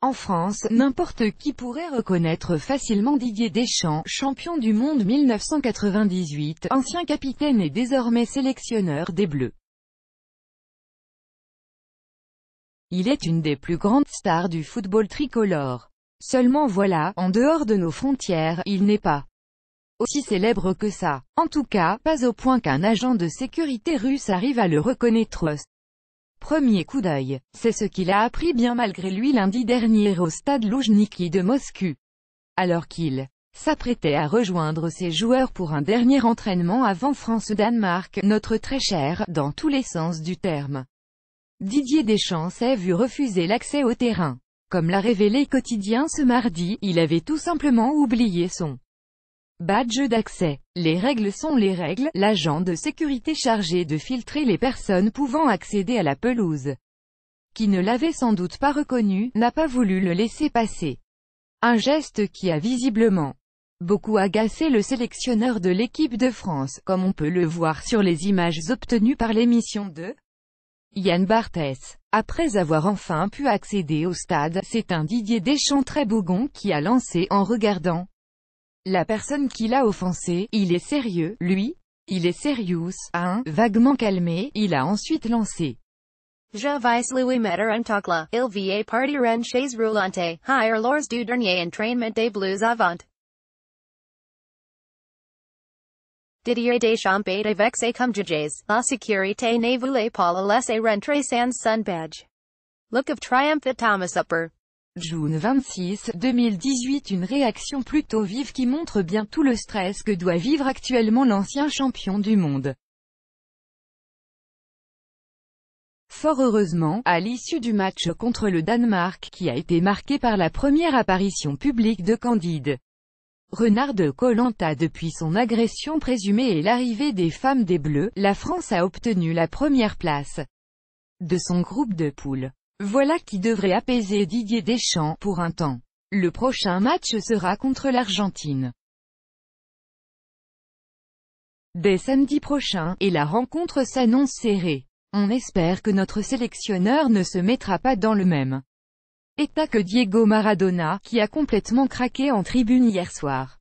En France, n'importe qui pourrait reconnaître facilement Didier Deschamps, champion du monde 1998, ancien capitaine et désormais sélectionneur des Bleus. Il est une des plus grandes stars du football tricolore. Seulement voilà, en dehors de nos frontières, il n'est pas aussi célèbre que ça. En tout cas, pas au point qu'un agent de sécurité russe arrive à le reconnaître. Premier coup d'œil, c'est ce qu'il a appris bien malgré lui lundi dernier au stade Loujniki de Moscou. Alors qu'il s'apprêtait à rejoindre ses joueurs pour un dernier entraînement avant France-Danemark, notre très cher, dans tous les sens du terme. Didier Deschamps s'est vu refuser l'accès au terrain. Comme l'a révélé Quotidien ce mardi, il avait tout simplement oublié son badge d'accès. Les règles sont les règles, l'agent de sécurité chargé de filtrer les personnes pouvant accéder à la pelouse, qui ne l'avait sans doute pas reconnu, n'a pas voulu le laisser passer. Un geste qui a visiblement beaucoup agacé le sélectionneur de l'équipe de France, comme on peut le voir sur les images obtenues par l'émission de Yann Barthès. Après avoir enfin pu accéder au stade, c'est un Didier Deschamps très bougon qui a lancé en regardant la personne qui l'a offensé: « Il est sérieux, lui? Il est serious, hein ?» Vaguement calmé, il a ensuite lancé: « Je vais lui mettre un tacle. Il va partir en chaise roulante. Hier lors du dernier entraînement des Bleus avant. Didier Deschamps était vexé comme juges. La sécurité ne voulait pas le laisser rentrer sans son badge. Look of triumph at Thomas Upper. June 26, 2018. Une réaction plutôt vive qui montre bien tout le stress que doit vivre actuellement l'ancien champion du monde. Fort heureusement, à l'issue du match contre le Danemark qui a été marqué par la première apparition publique de Candide Renard de Koh Lanta depuis son agression présumée et l'arrivée des femmes des Bleus, la France a obtenu la première place de son groupe de poule. Voilà qui devrait apaiser Didier Deschamps pour un temps. Le prochain match sera contre l'Argentine dès samedi prochain, et la rencontre s'annonce serrée. On espère que notre sélectionneur ne se mettra pas dans le même état que Diego Maradona, qui a complètement craqué en tribune hier soir.